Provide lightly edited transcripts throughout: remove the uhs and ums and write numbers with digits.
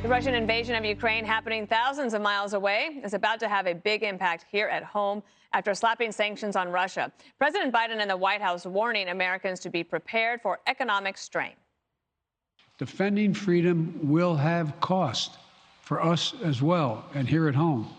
The Russian invasion of Ukraine, happening thousands of miles away, is about to have a big impact here at home after slapping sanctions on Russia. President Biden and the White House warning Americans to be prepared for economic strain. Defending freedom will have cost for us as well, and here at home.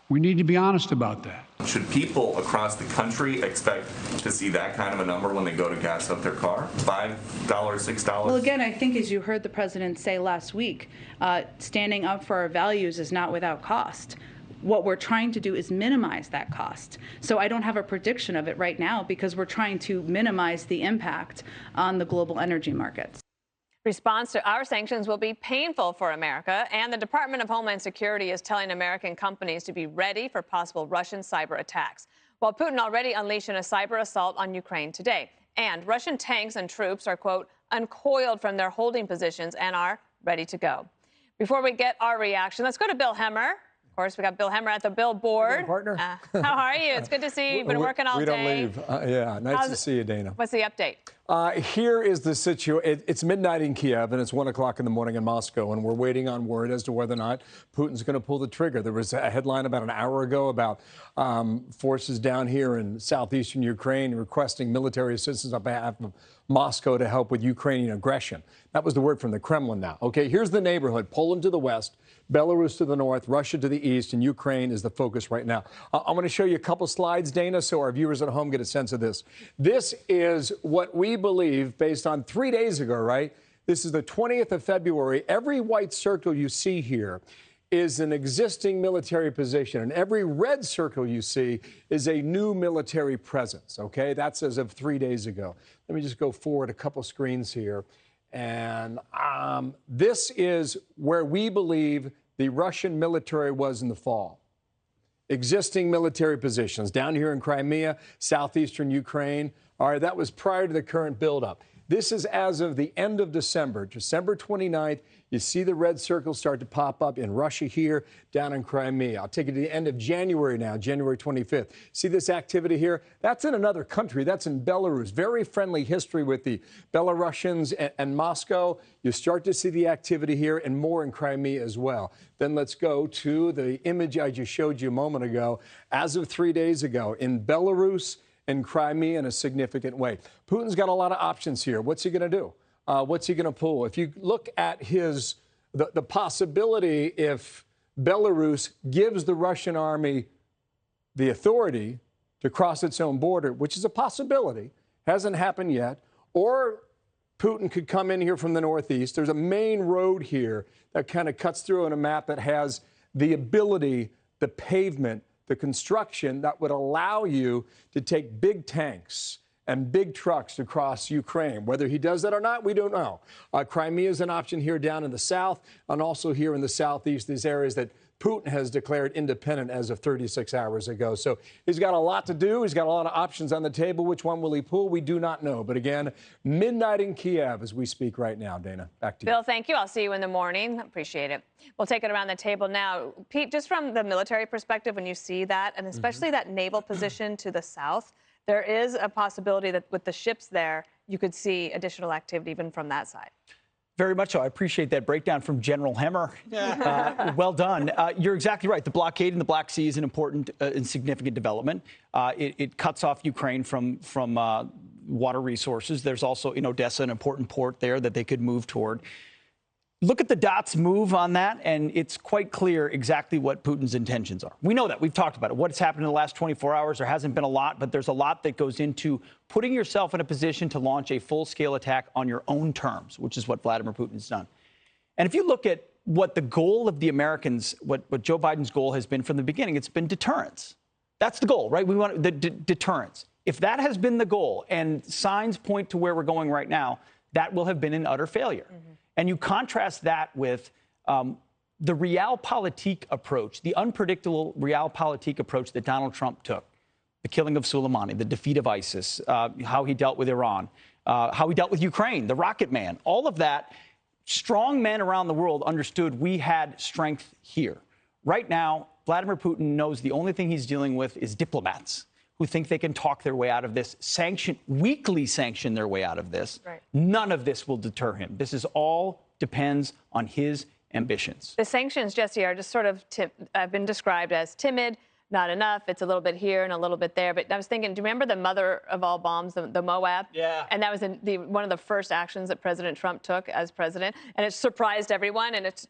We need to be honest about that. Should people across the country expect to see that kind of a number when they go to gas up their car? $5, $6? Well, again, I think as you heard the president say last week, standing up for our values is not without cost. What we're trying to do is minimize that cost. So I don't have a prediction of it right now because we're trying to minimize the impact on the global energy markets. Response to our sanctions will be painful for America, and the Department of Homeland Security is telling American companies to be ready for possible Russian cyber attacks, while Putin already unleashing a cyber assault on Ukraine today. And Russian tanks and troops are, quote, uncoiled from their holding positions and are ready to go. Before we get our reaction, let's go to Bill Hemmer. Of course, we got Bill Hemmer at the billboard. Partner. How are you? It's good to see you. You've been working all day. We don't leave. Yeah, nice to see you, Dana. What's the update? Here is the situation. It's midnight in Kiev, and it's 1 o'clock in the morning in Moscow, and we're waiting on word as to whether or not Putin's going to pull the trigger. There was a headline about an hour ago about forces down here in southeastern Ukraine requesting military assistance on behalf of Moscow to help with Ukrainian aggression. That was the word from the Kremlin now. Okay, here's the neighborhood. Poland to the west, Belarus to the north, Russia to the east, and Ukraine is the focus right now. I'm going to show you a couple slides, Dana, so our viewers at home get a sense of this. This is what we believe based on 3 days ago, right? This is the 20th of February. Every white circle you see here is an existing military position, and every red circle you see is a new military presence, okay? That's as of 3 days ago. Let me just go forward a couple screens here. And this is where we believe the Russian military was in the fall. Existing military positions down here in Crimea, southeastern Ukraine. All right, that was prior to the current buildup. This is as of the end of December, December 29th. You see the red circles start to pop up in Russia here, down in Crimea. I'll take you to the end of January now, January 25th. See this activity here? That's in another country. That's in Belarus. Very friendly history with the Belarusians and Moscow. You start to see the activity here and more in Crimea as well. Then let's go to the image I just showed you a moment ago. As of 3 days ago, in Belarus and Crimea in a significant way. Putin's got a lot of options here. What's he going to do? What's he going to pull? If you look at the possibility, if Belarus gives the Russian army the authority to cross its own border, which is a possibility, hasn't happened yet, or Putin could come in here from the northeast. There's a main road here that kind of cuts through on a map that has the ability, the pavement, the construction that would allow you to take big tanks and big trucks to cross Ukraine. Whether he does that or not, we don't know. Crimea is an option here down in the south and also here in the southeast, these areas that Putin has declared independent as of 36 hours ago. So he's got a lot to do. He's got a lot of options on the table. Which one will he pull? We do not know. But again, midnight in Kiev as we speak right now. Dana, back to you. Bill, thank you. I'll see you in the morning. Appreciate it. We'll take it around the table now. Pete, just from the military perspective, when you see that, and especially that naval position to the south, there is a possibility that with the ships there, you could see additional activity even from that side. Very much so. I appreciate that breakdown from General Hemmer. Well done. You're exactly right. The blockade in the Black Sea is an important and significant development. It cuts off Ukraine from water resources. There's also in Odessa an important port there that they could move toward. Look at the dots move on that, and it's quite clear exactly what Putin's intentions are. We know that. We've talked about it. What's happened in the last 24 hours, there hasn't been a lot, but there's a lot that goes into putting yourself in a position to launch a full-scale attack on your own terms, which is what Vladimir Putin's done. And if you look at what the goal of the Americans, what Joe Biden's goal has been from the beginning, it's been deterrence. That's the goal, right? We want the deterrence. If that has been the goal, and signs point to where we're going right now, that will have been an utter failure. Mm-hmm. And you contrast that with the realpolitik approach, the unpredictable realpolitik approach that Donald Trump took, the killing of Soleimani, the defeat of ISIS, how he dealt with Iran, how he dealt with Ukraine, the Rocket Man, all of that. Strong men around the world understood we had strength here. Right now, Vladimir Putin knows the only thing he's dealing with is diplomats who think they can talk their way out of this, weakly sanction their way out of this. Right. None of this will deter him. This is all depends on his ambitions. The sanctions, Jesse, are just sort of have been described as timid, not enough. It's a little bit here and a little bit there. But I was thinking, do you remember the mother of all bombs, the Moab? Yeah. And that was one of the first actions that President Trump took as president. And it surprised everyone, and it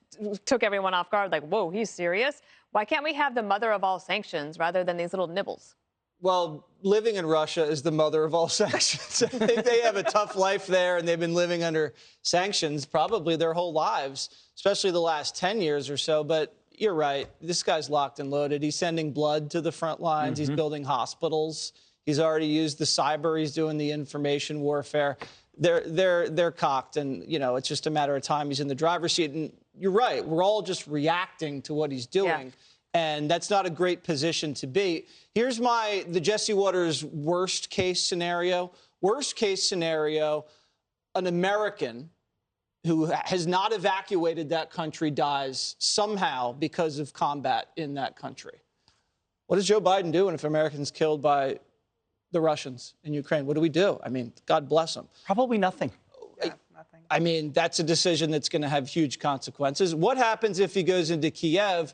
took everyone off guard, like, whoa, he's serious? Why can't we have the mother of all sanctions rather than these little nibbles? Well, living in Russia is the mother of all sanctions. I think they have a tough life there, and they've been living under sanctions probably their whole lives, especially the last 10 years or so. But you're right. This guy's locked and loaded. He's sending blood to the front lines. He's building hospitals. He's already used the cyber. He's doing the information warfare. They're cocked, and, you know, it's just a matter of time. He's in the driver's seat. And you're right. We're all just reacting to what he's doing. Yeah. And that's not a great position to be. Here's the Jesse Watters worst case scenario. Worst case scenario, an American who has not evacuated that country dies somehow because of combat in that country. What does Joe Biden do if Americans killed by the Russians in Ukraine? What do we do? I mean, God bless them. Probably nothing. Yeah, nothing. I mean, that's a decision that's going to have huge consequences. What happens if he goes into Kiev?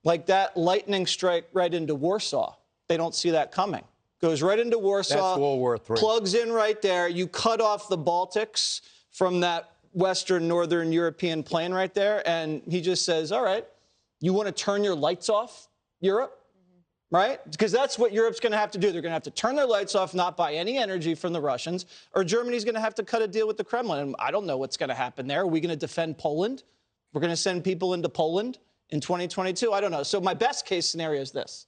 Like that lightning strike right into Warsaw. They don't see that coming. Goes right into Warsaw. That's World War III. Plugs in right there. You cut off the Baltics from that Western, Northern European plane right there. And he just says, all right, you want to turn your lights off, Europe? Right? Because that's what Europe's going to have to do. They're going to have to turn their lights off, not buy any energy from the Russians, or Germany's going to have to cut a deal with the Kremlin. And I don't know what's going to happen there. Are we going to defend Poland? We're going to send people into Poland in 2022? I don't know. So my best case scenario is this.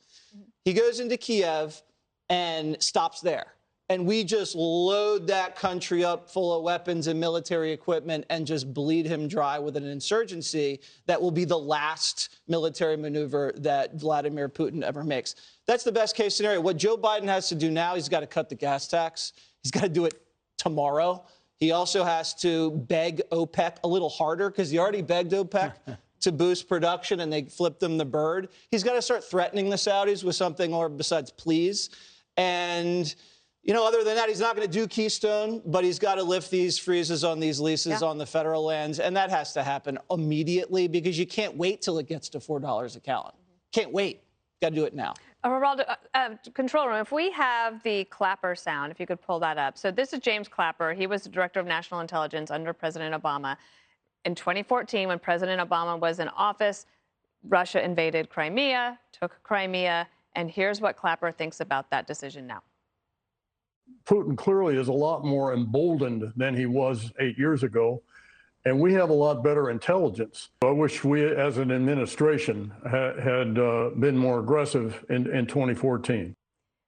He goes into Kiev and stops there. And we just load that country up full of weapons and military equipment and just bleed him dry with an insurgency that will be the last military maneuver that Vladimir Putin ever makes. That's the best case scenario. What Joe Biden has to do now, he's got to cut the gas tax. He's got to do it tomorrow. He also has to beg OPEC a little harder because he already begged OPEC to boost production, and they flipped him the bird. He's got to start threatening the Saudis with something or besides please. And, you know, other than that, he's not going to do Keystone, but he's got to lift these freezes on these leases on the federal lands. And that has to happen immediately because you can't wait till it gets to $4 a gallon. Can't wait. Got to do it now. Geraldo, control room, if we have the Clapper sound, if you could pull that up. So this is James Clapper. He was the director of national intelligence under President Obama. In 2014, when President Obama was in office, Russia invaded Crimea, took Crimea, and here's what Clapper thinks about that decision now. Putin clearly is a lot more emboldened than he was 8 years ago, and we have a lot better intelligence. I wish we, as an administration, had been more aggressive in 2014.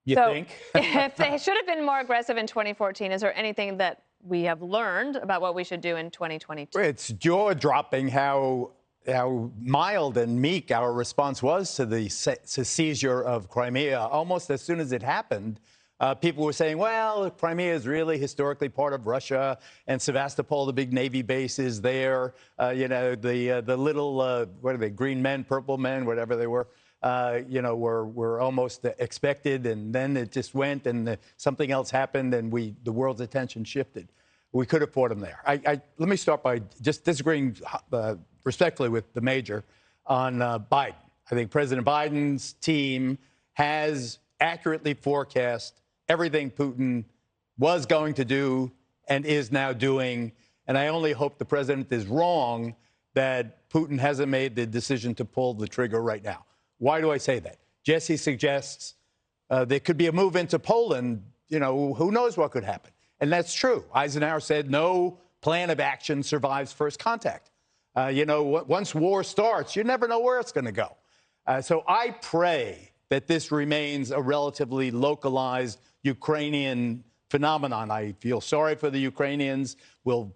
You think? If they should have been more aggressive in 2014, is there anything that we have learned about what we should do in 2022? It's jaw-dropping how mild and meek our response was to the seizure of Crimea. Almost as soon as it happened, people were saying, well, Crimea is really historically part of Russia, and Sevastopol, the big Navy base, is there. You know, the little, what are they, green men, purple men, whatever they were, you know, were almost expected, and then it just went, and something else happened, and the world's attention shifted. We could have fought them there. Let me start by just disagreeing respectfully with the major on Biden. I think President Biden's team has accurately forecast everything Putin was going to do and is now doing. And I only hope the president is wrong that Putin hasn't made the decision to pull the trigger right now. Why do I say that? Jesse suggests there could be a move into Poland. You know, who knows what could happen? And that's true. Eisenhower said no plan of action survives first contact. You know, once war starts, you never know where it's going to go. So I pray that this remains a relatively localized Ukrainian phenomenon. I feel sorry for the Ukrainians. We'll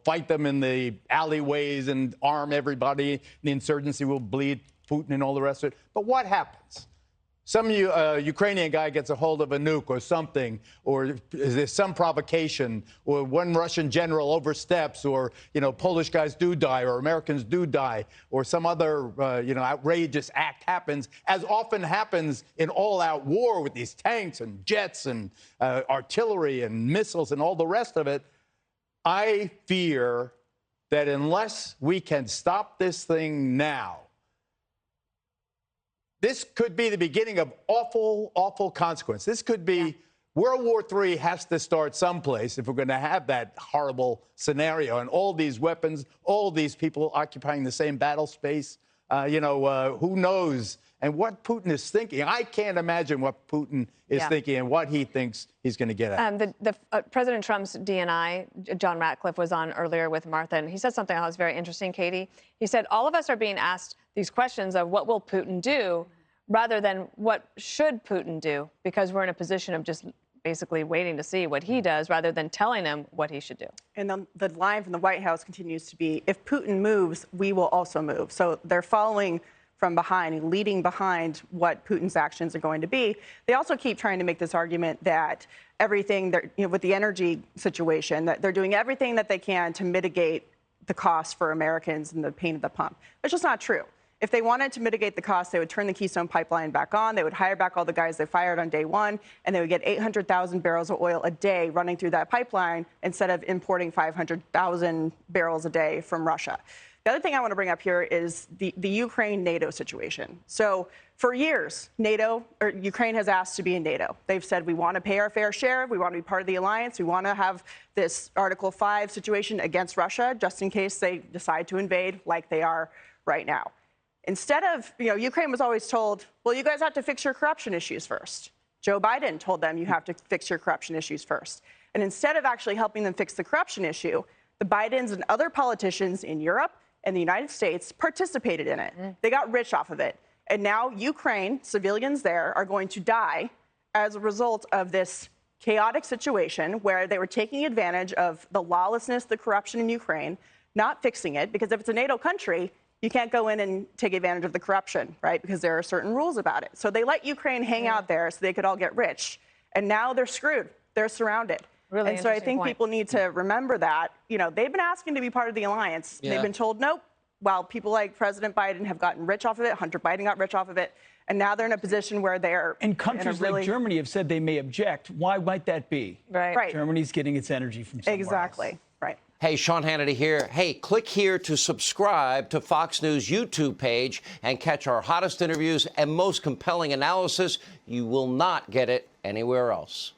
fight them in the alleyways and arm everybody. The insurgency will bleed Putin and all the rest of it. But what happens? Some Ukrainian guy gets a hold of a nuke or something, or there's some provocation, or one Russian general oversteps, or, you know, Polish guys do die, or Americans do die, or some other, you know, outrageous act happens, as often happens in all-out war with these tanks and jets and artillery and missiles and all the rest of it. I fear that unless we can stop this thing now, this could be the beginning of awful, awful consequence. This could be World War III has to start someplace if we're going to have that horrible scenario and all these weapons, all these people occupying the same battle space. Who knows? And what Putin is thinking. I can't imagine what Putin is thinking and what he thinks he's going to get at. President Trump's DNI, John Ratcliffe, was on earlier with Martha, and he said something that was very interesting, Katie. He said, all of us are being asked these questions of what will Putin do rather than what should Putin do, because we're in a position of just basically waiting to see what he does rather than telling him what he should do. And the line from the White House continues to be, if Putin moves, we will also move. So they're following from behind, leading behind what Putin's actions are going to be. They also keep trying to make this argument that everything, with the energy situation, that they're doing everything that they can to mitigate the cost for Americans and the pain at the pump. It's just not true. If they wanted to mitigate the cost, they would turn the Keystone Pipeline back on. They would hire back all the guys they fired on day one, and they would get 800,000 barrels of oil a day running through that pipeline instead of importing 500,000 barrels a day from Russia. The other thing I want to bring up here is the Ukraine-NATO situation. So for years, Ukraine has asked to be in NATO. They've said, we want to pay our fair share. We want to be part of the alliance. We want to have this Article 5 situation against Russia, just in case they decide to invade like they are right now. Instead of, Ukraine was always told, well, you guys have to fix your corruption issues first. Joe Biden told them you have to fix your corruption issues first. And instead of actually helping them fix the corruption issue, the Bidens and other politicians in Europe and the United States participated in it. They got rich off of it. And now Ukraine, civilians there, are going to die as a result of this chaotic situation where they were taking advantage of the lawlessness, the corruption in Ukraine, not fixing it, because if it's a NATO country, you can't go in and take advantage of the corruption, right? Because there are certain rules about it. So they let Ukraine hang out there so they could all get rich. And now they're screwed. They're surrounded. Really and so I think point. people need to remember that. They've been asking to be part of the alliance. They've been told nope. While people like President Biden have gotten rich off of it, Hunter Biden got rich off of it, and now they're in a position where they're and countries like Germany have said they may object. Why might that be? Right. Germany's getting its energy from somewhere exactly. else. Right. Hey, Sean Hannity here. Hey, click here to subscribe to Fox News YouTube page and catch our hottest interviews and most compelling analysis. You will not get it anywhere else.